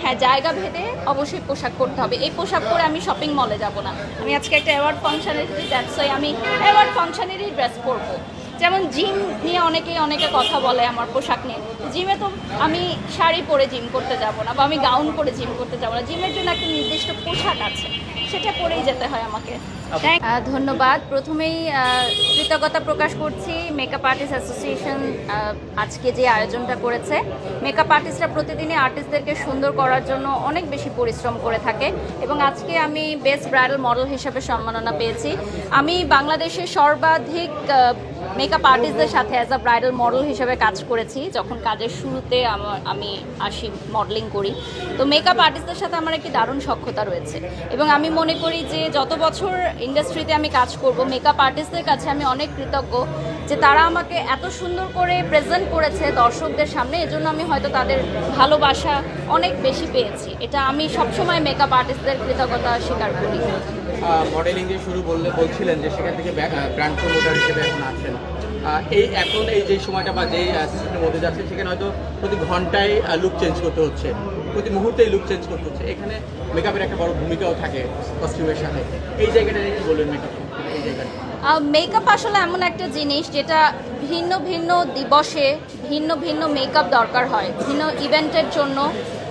হ্যাঁ, জায়গা ভেদে অবশ্যই পোশাক পরতে হবে। এই পোশাক পরে আমি শপিং মলে যাব না। আমি আজকে একটা অ্যাওয়ার্ড ফাংশনে যাচ্ছি, আমি অ্যাওয়ার্ড ফাংশনেরই ড্রেস পরবো। যেমন জিম নিয়ে অনেকে কথা বলে আমার পোশাক নিয়ে। জিমে তো আমি শাড়ি পরে জিম করতে যাব না, বা আমি গাউন পরে জিম করতে যাব না। জিমের জন্য একটা নির্দিষ্ট পোশাক আছে, সেটা পরেই যেতে হয় আমাকে। ধন্যবাদ। প্রথমেই কৃতজ্ঞতা প্রকাশ করছি মেকআপ আর্টিস্ট অ্যাসোসিয়েশন আজকে যে আয়োজনটা করেছে। মেকআপ আর্টিস্টরা প্রতিদিনই আর্টিস্টদেরকে সুন্দর করার জন্য অনেক বেশি পরিশ্রম করে থাকে, এবং আজকে আমি বেস্ট ব্রাইডাল মডেল হিসেবে সম্মাননা পেয়েছি। আমি বাংলাদেশের সর্বাধিক মেকআপ আর্টিস্টদের সাথে অ্যাজ আ ব্রাইডাল মডেল হিসেবে কাজ করেছি। যখন কাজের শুরুতে আমি আসি, মডেলিং করি, তো মেকআপ আর্টিস্টদের সাথে আমার একটি দারুণ সখ্যতা রয়েছে, এবং আমি মনে করি যে যত বছর ইন্ডাস্ট্রিতে আমি কাজ করব, মেকআপ আর্টিস্টদের কাছে আমি অনেক কৃতজ্ঞ যে তারা আমাকে এত সুন্দর করে প্রেজেন্ট করেছে দর্শকদের সামনে। এজন্য আমি হয়তো তাদের ভালোবাসা অনেক বেশি পেয়েছি। এটা আমি সবসময় মেকআপ আর্টিস্টদের কৃতজ্ঞতা স্বীকার করি। মডেলিং দিয়ে শুরু বলছিলেন যে সেখান থেকে ব্র্যান্ড প্রমোটার হিসেবে এখন আছেন। এখন এই যে সময়টা বা যেই সিস্টেমের মধ্যে যাচ্ছে, সেখানে হয়তো প্রতি ঘন্টায় লুক চেঞ্জ করতে হচ্ছে, প্রতি মুহূর্তেই লুক চেঞ্জ করতে হচ্ছে। এখানে মেকআপের একটা বড় ভূমিকাও থাকে কস্টিউমের সাথে। এই জায়গাটা কি বলবেন মেকআপ এই জায়গাটা? মেকআপ আসলে এমন একটা জিনিস যেটা ভিন্ন ভিন্ন দিবসে ভিন্ন ভিন্ন মেকআপ দরকার হয়। ভিন্ন ইভেন্টের জন্য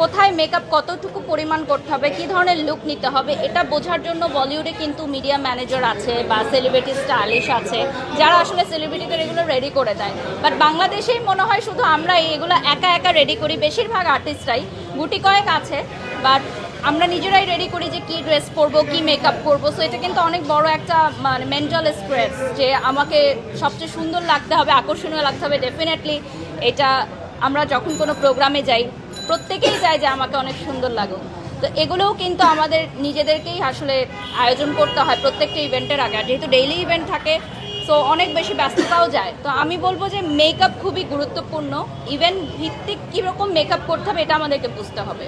কোথায় মেকআপ কতটুকু পরিমাণ করতে হবে, কী ধরনের লুক নিতে হবে, এটা বোঝার জন্য বলিউডে কিন্তু মিডিয়া ম্যানেজার আছে বা সেলিব্রিটি স্টাইলিশ আছে, যারা আসলে সেলিব্রিটিদের এগুলো রেডি করে দেয়। বাট বাংলাদেশেই মনে হয় শুধু আমরা এগুলো একা একা রেডি করি। বেশিরভাগ আর্টিস্টরাই, গুটি কয়েক আছে, বাট আমরা নিজেরাই রেডি করি যে কী ড্রেস পরবো, কী মেকআপ করবো। সো এটা কিন্তু অনেক বড় একটা মানে মেন্টাল স্ট্রেস, যে আমাকে সবচেয়ে সুন্দর লাগতে হবে, আকর্ষণীয় লাগতে হবে। ডেফিনেটলি এটা আমরা যখন কোনো প্রোগ্রামে যাই, প্রত্যেকেই চায় যে আমাকে অনেক সুন্দর লাগুক। তো এগুলোও কিন্তু আমাদের নিজেদেরকেই আসলে আয়োজন করতে হয় প্রত্যেকটা ইভেন্টের আগে। আর যেহেতু ডেইলি ইভেন্ট থাকে, সো অনেক বেশি ব্যস্ততাও যায়। তো আমি বলবো যে মেকআপ খুবই গুরুত্বপূর্ণ। ইভেন্ট ভিত্তিক কীরকম মেকআপ করতে হবে এটা আমাদেরকে বুঝতে হবে।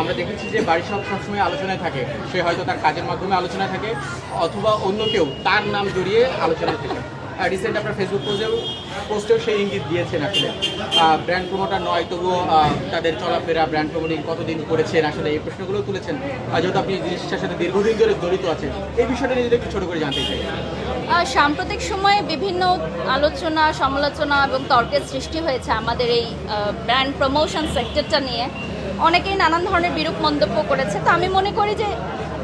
আমরা দেখেছি যে বাড়ির সবসময় আলোচনায় থাকে, সে হয়তো তার কাজের মাধ্যমে আলোচনায় থাকে, অথবা অন্য কেউ তার নাম জড়িয়ে আলোচনায় থাকে। রিসেন্ট আপনার ফেসবুক পোস্টেও সেই ইঙ্গিত দিয়েছেন। আসলে ব্র্যান্ড প্রমোটার নয়, তবুও তাদের চলাফেরা, ব্র্যান্ড প্রমোটিং কতদিন করেছেন, আসলে এই প্রশ্নগুলো তুলেছেন। যেহেতু আপনি জিনিসটার সাথে দীর্ঘদিন ধরে জড়িত আছেন, এই বিষয়টা নিয়ে যদি একটু ছোটো করে জানতে চাই। সাম্প্রতিক সময়ে বিভিন্ন আলোচনা, সমালোচনা এবং তর্কের সৃষ্টি হয়েছে আমাদের এই ব্র্যান্ড প্রমোশন সেক্টরটা নিয়ে। অনেকেই নানান ধরনের বিরূপ মন্তব্য করেছে। তো আমি মনে করি যে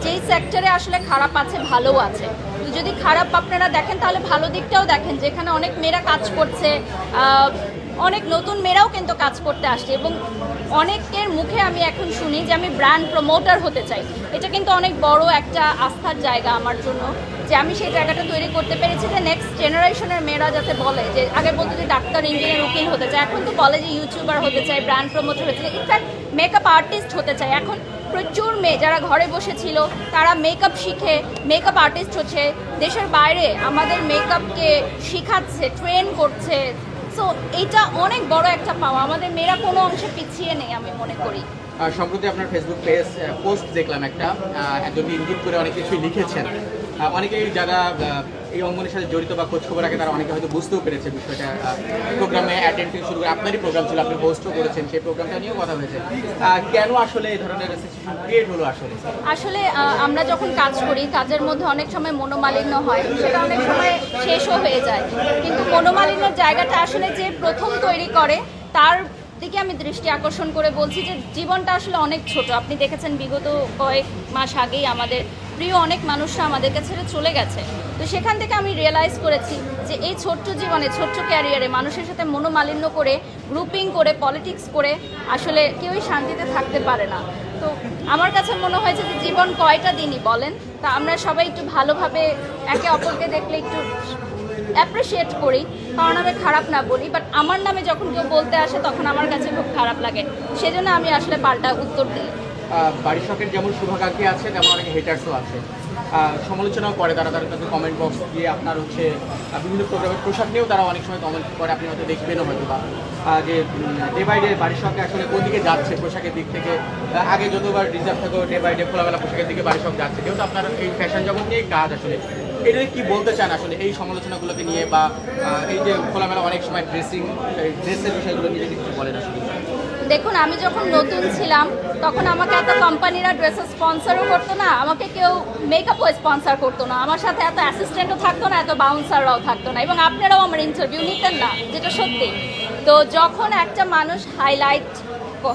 যেই সেক্টরে আসলে খারাপ আছে, ভালোও আছে। তো যদি খারাপ আপনারা দেখেন, তাহলে ভালো দিকটাও দেখেন, যেখানে অনেক মেয়েরা কাজ করছে, অনেক নতুন মেয়েরাও কিন্তু কাজ করতে আসছে, এবং অনেকের মুখে আমি এখন শুনি যে আমি ব্র্যান্ড প্রমোটার হতে চাই। এটা কিন্তু অনেক বড় একটা আস্থার জায়গা আমার জন্য, যে আমি সেই জায়গাটা তৈরি করতে পেরেছি, যে নেক্সট জেনারেশনের মেয়েরা যাতে বলে, যে আগে বলতো যে ডাক্তার, ইঞ্জিনিয়ার, উকিল হতে চায়, এখন তো বলে যে ইউটিউবার হতে চায়, ব্র্যান্ড প্রমোটার হতে চায়, ইনফ্যাক্ট মেকআপ আর্টিস্ট হতে চায়। এখন প্রচুর মেয়ে যারা ঘরে বসেছিল, তারা মেকআপ শিখে মেকআপ আর্টিস্ট হচ্ছে, দেশের বাইরে আমাদের মেকআপকে শিখাচ্ছে, ট্রেন করছে। সো এটা অনেক বড় একটা পাওয়া। আমাদের মেয়েরা কোনো অংশে পিছিয়ে নেই আমি মনে করি। সম্প্রতি আপনার ফেসবুক পোস্ট দেখলাম, একজন ইঙ্গিত করে অনেক কিছুই লিখেছেন। অনেকেই যারা এই অঙ্গনের সাথে জড়িত বা খোঁজখবর রাখে, তারা অনেকে হয়তো বুঝতেও পেরেছে বিষয়টা। প্রোগ্রামে অ্যাটেন্ড থেকে শুরু করে, আপনারই প্রোগ্রাম ছিল, আপনি হোস্টও করেছেন, সেই প্রোগ্রামটা নিয়েও কথা হয়েছে। কেন আসলে এই ধরনের সিচুয়েশন ক্রিয়েট হলো? আসলে আমরা যখন কাজ করি, কাজের মধ্যে অনেক সময় মনোমালিন্য হয়, সেটা অনেক সময় শেষও হয়ে যায়। কিন্তু মনোমালিন্যের জায়গাটা আসলে যে প্রথম তৈরি করে, তার দিকে আমি দৃষ্টি আকর্ষণ করে বলছি যে জীবনটা আসলে অনেক ছোট। আপনি দেখেছেন বিগত কয়েক মাস আগেই আমাদের প্রিয় অনেক মানুষরা আমাদেরকে ছেড়ে চলে গেছে। তো সেখান থেকে আমি রিয়েলাইজ করেছি যে এই ছোট্ট জীবনে, ছোট্ট ক্যারিয়ারে মানুষের সাথে মনোমালিন্য করে, গ্রুপিং করে, পলিটিক্স করে আসলে কেউই শান্তিতে থাকতে পারে না। তো আমার কাছে মনে হয়েছে যে জীবন কয়টা দিনই বলেন, তা আমরা সবাই একটু ভালোভাবে একে অপরকে দেখলে একটু অ্যাপ্রিসিয়েট করি, কারণ আমি খারাপ না বলি, বাট আমার নামে যখন কেউ বলতে আসে, তখন আমার কাছে খুব খারাপ লাগে। সেজন্য আমি আসলে পাল্টা উত্তর দিই। বাড়ির শখের যেমন শুভাকাঙ্ক্ষী আছে, তেমন অনেকে হেটার্সও আছে। সমালোচনাও করে তারা, তাদের কমেন্ট বক্স দিয়ে আপনার বিভিন্ন প্রোগ্রামের পোশাক নিয়েও তারা অনেক সময় কমেন্ট করে। আপনি হয়তো দেখবেনও হয়তো বা যে ডে বাই ডে বাড়ির শখে আসলে কোন দিকে যাচ্ছে পোশাকের দিক থেকে। আগে যতবার রিজার্ভ থাকো, ডে বাই ডে খোলামেলা পোশাকের দিকে বাড়ির শখ যাচ্ছে। যেহেতু আপনার এই ফ্যাশন জগৎ নিয়ে কাজ, আসলে এটা কি বলতে চান আসলে এই সমালোচনাগুলোকে নিয়ে, বা এই যে খোলামেলা অনেক সময় ড্রেসের বিষয়গুলো নিয়ে যদি কিছু বলেন আসলে? দেখুন, আমি যখন নতুন ছিলাম তখন আমাকে এত কোম্পানিরা ড্রেসের স্পন্সরও করতো না, আমাকে কেউ মেকআপও স্পন্সর করতো না, আমার সাথে এত অ্যাসিস্ট্যান্টও থাকতো না, এত বাউন্সাররাও থাকতো না, এবং আপনারাও আমার ইন্টারভিউ নিতেন না, যেটা সত্যি। তো যখন একটা মানুষ হাইলাইট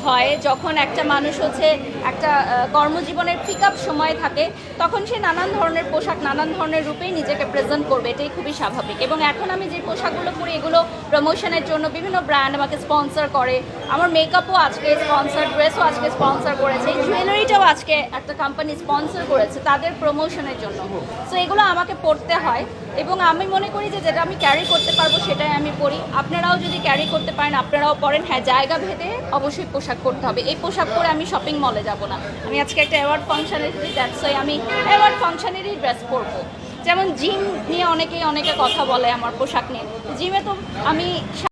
হয়, যখন একটা মানুষ হচ্ছে একটা কর্মজীবনের পিক আপ সময় থাকে, তখন সে নানান ধরনের পোশাক নানান ধরনের রূপেই নিজেকে প্রেজেন্ট করবে, এটাই খুবই স্বাভাবিক। এবং এখন আমি যে পোশাকগুলো পরি এগুলো প্রমোশনের জন্য বিভিন্ন ব্র্যান্ড আমাকে স্পন্সর করে, আমার মেকআপও আজকে স্পন্সর, ড্রেসও আজকে স্পন্সর করেছে, জুয়েলারিটাও আজকে একটা কোম্পানি স্পন্সর করেছে তাদের প্রমোশনের জন্য। সো এগুলো আমাকে পড়তে হয়, এবং আমি মনে করি যে যেটা আমি ক্যারি করতে পারবো সেটাই আমি পরি। আপনারাও যদি ক্যারি করতে পারেন আপনারাও পরেন। হ্যাঁ, জায়গা ভেদে অবশ্যই পোশাক পরতে হবে। এই পোশাক পরে আমি শপিং মলে যাব না। আমি আজকে একটা অ্যাওয়ার্ড ফাংশানে এসেছি, দ্যাটস ওয়াই আমি অ্যাওয়ার্ড ফাংশনেরই ড্রেস পরবো। যেমন জিম নিয়ে অনেকে কথা বলে আমার পোশাক নিয়ে, জিমে তো আমি